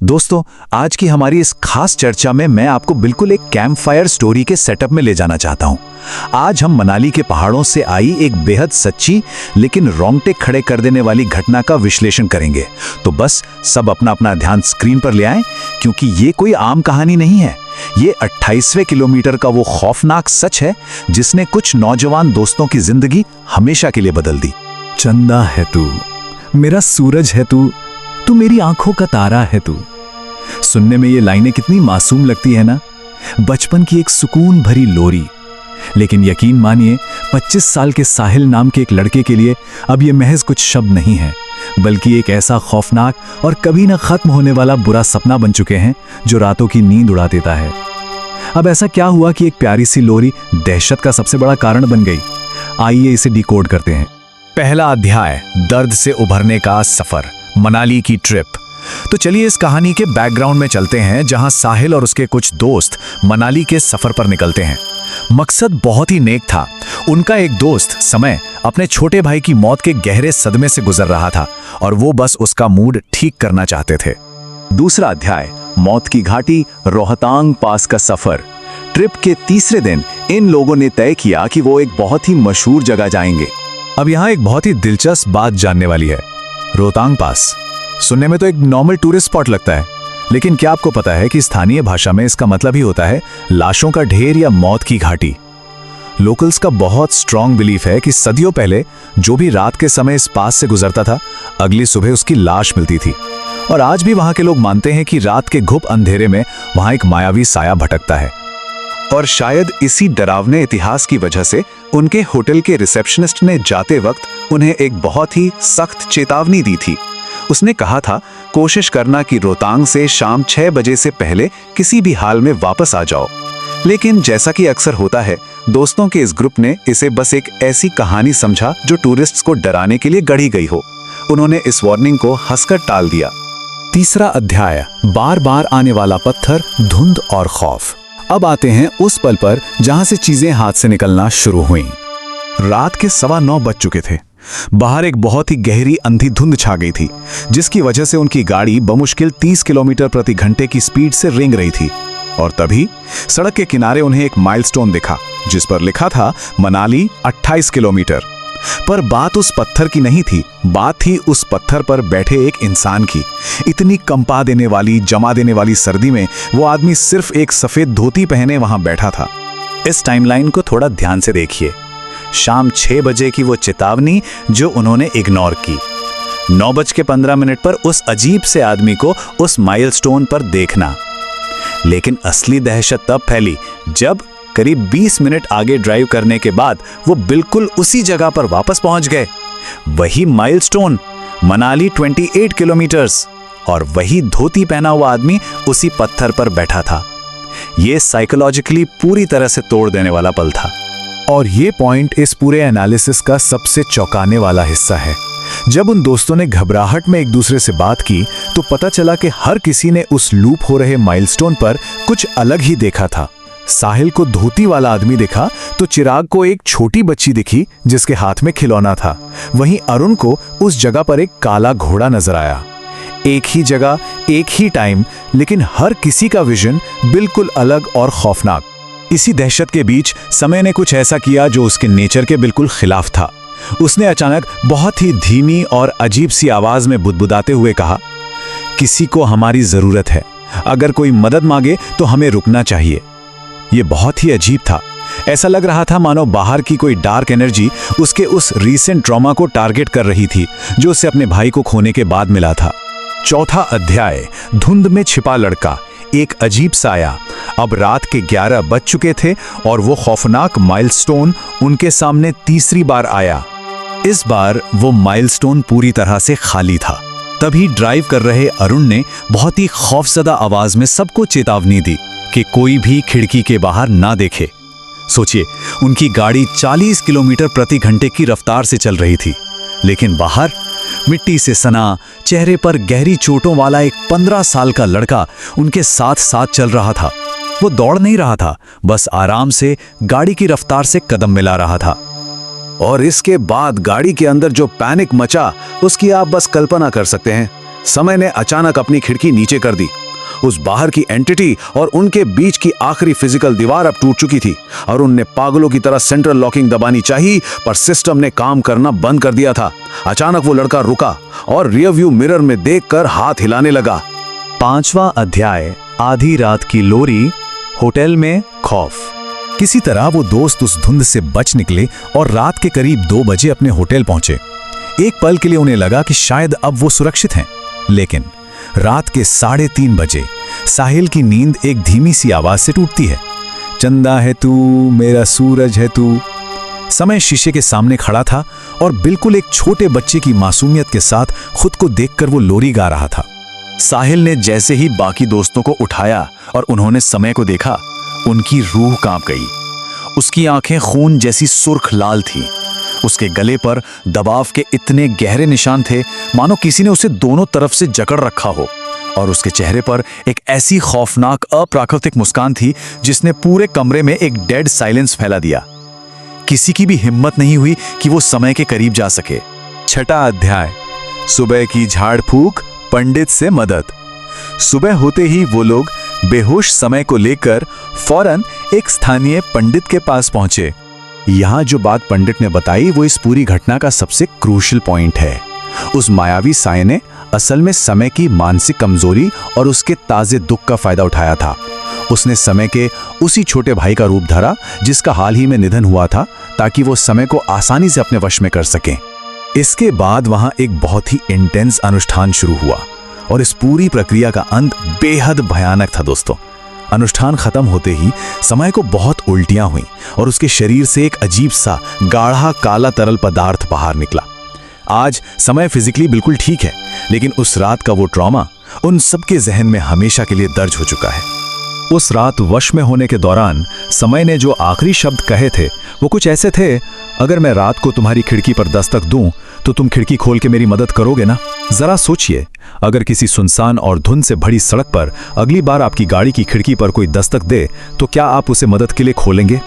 दोस्तों, आज की हमारी इस खास चर्चा में मैं आपको बिल्कुल एक कैंप फायर स्टोरी के सेटअप में ले जाना चाहता हूं। आज हम मनाली के पहाड़ों से आई एक बेहद सच्ची लेकिन रोंगटे खड़े कर देने वाली घटना का विश्लेषण करेंगे। तो बस सब अपना अपना ध्यान स्क्रीन पर ले आएं, क्योंकि ये कोई आम कहानी नहीं है। ये 28वें किलोमीटर का वो खौफनाक सच है जिसने कुछ नौजवान दोस्तों की जिंदगी हमेशा के लिए बदल दी। चंदा है तू, मेरा सूरज है तू मेरी आंखों का तारा है तू। सुनने में ये लाइनें कितनी मासूम लगती है ना, बचपन की एक सुकून भरी लोरी। लेकिन यकीन मानिए 25 साल के साहिल नाम के एक लड़के के लिए अब ये महज कुछ शब्द नहीं है, बल्कि एक ऐसा खौफनाक और कभी न खत्म होने वाला बुरा सपना बन चुके हैं जो रातों की नींद उड़ा देता है। अब ऐसा क्या हुआ कि एक प्यारी सी लोरी दहशत का सबसे बड़ा कारण बन गई? आइए इसे डिकोड करते हैं। पहला अध्याय, दर्द से उभरने का सफर, मनाली की ट्रिप। तो चलिए इस कहानी के बैकग्राउंड में चलते हैं, जहां साहिल और उसके कुछ दोस्त मनाली के सफर पर निकलते हैं। मकसद बहुत ही नेक था। उनका एक दोस्त समय अपने छोटे भाई की मौत के गहरे सदमे से गुजर रहा था और वो बस उसका मूड ठीक करना चाहते थे। दूसरा अध्याय, मौत की घाटी, रोहतांग पास का सफर। ट्रिप के तीसरे दिन इन लोगों ने तय किया कि वो एक बहुत ही मशहूर जगह जाएंगे। अब यहाँ एक बहुत ही दिलचस्प बात जानने वाली है। रोहतांग पास सुनने में तो एक नॉर्मल टूरिस्ट स्पॉट लगता है, लेकिन क्या आपको पता है कि स्थानीय भाषा में इसका मतलब ही होता है लाशों का ढेर या मौत की घाटी। लोकल्स का बहुत स्ट्रांग बिलीफ है कि सदियों पहले जो भी रात के समय इस पास से गुजरता था, अगली सुबह उसकी लाश मिलती थी। और आज भी वहां के लोग मानते हैं कि रात के घुप अंधेरे में वहां एक मायावी साया भटकता है। और शायद इसी डरावने इतिहास की वजह से उनके होटल के रिसेप्शनिस्ट ने जाते वक्त उन्हें एक बहुत ही सख्त चेतावनी दी थी। उसने कहा था, कोशिश करना कि रोहतांग से शाम 6 बजे से पहले किसी भी हाल में वापस आ जाओ। लेकिन जैसा कि अक्सर होता है, दोस्तों के इस ग्रुप ने इसे बस एक ऐसी कहानी समझा जो टूरिस्ट्स को डराने के लिए गढ़ी गई हो। उन्होंने इस वार्निंग को हंसकर टाल दिया। तीसरा अध्याय, बार बार आने वाला पत्थर, धुंध और खौफ। अब आते हैं उस पल पर जहां से चीजें हाथ से निकलना शुरू हुई। रात के 9:15 बज चुके थे। बाहर एक बहुत ही गहरी अंधी धुंध छा गई थी, जिसकी वजह से उनकी गाड़ी बमुश्किल 30 किलोमीटर प्रति घंटे की स्पीड से रेंग रही थी। और तभी सड़क के किनारे उन्हें एक माइलस्टोन दिखा, जिस पर लिखा था मनाली 28 किलोमीटर। पर बात उस पत्थर की नहीं थी, बात थी उस पत्थर पर बैठे एक इंसान की। इतनी कंपा देने वाली, जमा देने वाली सर्दी में वो आदमी सिर्फ एक सफेद धोती पहने वहां बैठा था। इस टाइमलाइन को थोड़ा ध्यान से देखिए। शाम 6 बजे की वो चेतावनी जो उन्होंने इग्नोर की। 9:15 पर उस अजीब से आदमी को उस माइलस्टोन पर देखना। लेकिन असली दहशत तब फैली जब करीब 20 मिनट आगे ड्राइव करने के बाद वो बिल्कुल उसी जगह पर वापस पहुंच गए। वही माइलस्टोन, मनाली 28 किलोमीटर्स, और वही धोती पहना हुआ आदमी उसी पत्थर पर बैठा था। ये साइकोलॉजिकली पूरी तरह से तोड़ देने वाला पल था। और ये पॉइंट इस पूरे एनालिसिस का सबसे चौंकाने वाला हिस्सा है। जब उन दोस्तों ने घबराहट में एक दूसरे से बात की तो पता चला कि हर किसी ने उस लूप हो रहे माइलस्टोन पर कुछ अलग ही देखा था। साहिल को धोती वाला आदमी दिखा तो चिराग को एक छोटी बच्ची दिखी जिसके हाथ में खिलौना था। वहीं अरुण को उस जगह पर एक काला घोड़ा नजर आया। एक ही जगह, एक ही टाइम, लेकिन हर किसी का विजन बिल्कुल अलग और खौफनाक। इसी दहशत के बीच समय ने कुछ ऐसा किया जो उसके नेचर के बिल्कुल खिलाफ था। उसने अचानक बहुत ही धीमी और अजीब सी आवाज में बुदबुदाते हुए कहा, किसी को हमारी जरूरत है, अगर कोई मदद मांगे तो हमें रुकना चाहिए। ये बहुत ही अजीब था। ऐसा लग रहा था मानो बाहर की कोई डार्क एनर्जी उसके उस रीसेंट ट्रॉमा को टारगेट कर रही थी जो उसे अपने भाई को खोने के बाद मिला था। चौथा अध्याय, धुंध में छिपा लड़का, एक अजीब साया। अब रात के 11 बज चुके थे और वो खौफनाक माइलस्टोन उनके सामने तीसरी बार आया। इस बार वो माइलस्टोन पूरी तरह से खाली था। तभी ड्राइव कर रहे अरुण ने बहुत ही खौफजदा आवाज में सबको चेतावनी दी कि कोई भी खिड़की के बाहर ना देखे। सोचिए, उनकी गाड़ी 40 किलोमीटर प्रति घंटे की रफ्तार से चल रही थी, लेकिन बाहर मिट्टी से सना, चेहरे पर गहरी चोटों वाला एक 15 साल का लड़का उनके साथ साथ चल रहा था। वो दौड़ नहीं रहा था, बस आराम से गाड़ी की रफ्तार से कदम मिला रहा था। और इसके बाद गाड़ी के अंदर जो पैनिक मचा उसकी आप बस कल्पना कर सकते हैं। समय ने अचानक अपनी खिड़की नीचे कर दी। उस बाहर की एंटिटी और उनके बीच की आखिरी फिजिकल दीवार अब टूट चुकी थी और उनने पागलों की तरह सेंट्रल लॉकिंग दबानी चाहिए, पर सिस्टम ने काम करना बंद कर दिया था। अचानक वो लड़का रुका और रियर व्यू मिरर में देखकर हाथ हिलाने लगा। 5वां अध्याय, आधी रात की लोरी, होटल में खौफ। किसी तरह वो दोस्त उस धुंध से बच निकले और रात के करीब 2 बजे अपने होटल पहुंचे। एक पल के लिए उन्हें लगा कि शायद अब वो सुरक्षित हैं, लेकिन रात के 3:30 बजे साहिल की नींद एक धीमी सी आवाज से टूटती है। चंदा है तू, मेरा सूरज है तू। समय शीशे के सामने खड़ा था और बिल्कुल एक छोटे बच्चे की मासूमियत के साथ खुद को देखकर वो लोरी गा रहा था। साहिल ने जैसे ही बाकी दोस्तों को उठाया और उन्होंने समय को देखा, उनकी रूह कांप गई। उसकी आंखें खून जैसी सुर्ख लाल थीं। उसके गले पर दबाव के इतने गहरे निशान थे मानो किसी ने उसे दोनों तरफ से जकड़ रखा हो, और उसके चेहरे पर एक ऐसी खौफनाक अप्राकृतिक मुस्कान थी जिसने पूरे कमरे में एक डेड साइलेंस फैला दिया। किसी की भी हिम्मत नहीं हुई कि वो समय के करीब जा सके। 6वां अध्याय, सुबह की झाड़ फूक, पंडित से मदद। सुबह होते ही वो लोग बेहोश समय को लेकर फौरन एक स्थानीय पंडित के पास पहुंचे। यहां जो बात पंडित ने बताई वो इस पूरी घटना का सबसे क्रूशियल पॉइंट है। उस मायावी साये ने असल में समय की मानसिक कमजोरी और उसके ताजे दुख का फायदा उठाया था। उसने समय के उसी छोटे भाई का रूप धरा जिसका हाल ही में निधन हुआ था, ताकि वो समय को आसानी से अपने वश में कर सकें। इसके बाद वहां एक बहुत ही इंटेंस अनुष्ठान शुरू हुआ और इस पूरी प्रक्रिया का अंत बेहद भयानक था दोस्तों। अनुष्ठान खत्म होते ही समय को बहुत उल्टियां हुई और उसके शरीर से एक अजीब सा गाढ़ा काला तरल पदार्थ बाहर निकला। आज समय फिजिकली बिल्कुल ठीक है, लेकिन उस रात का वो ट्रॉमा उन सबके जहन में हमेशा के लिए दर्ज हो चुका है। उस रात वश में होने के दौरान समय ने जो आखिरी शब्द कहे थे वो कुछ ऐसे थे, अगर मैं रात को तुम्हारी खिड़की पर दस्तक दूं तो तुम खिड़की खोल के मेरी मदद करोगे ना? जरा सोचिए, अगर किसी सुनसान और धुंध से भरी सड़क पर अगली बार आपकी गाड़ी की खिड़की पर कोई दस्तक दे तो क्या आप उसे मदद के लिए खोलेंगे?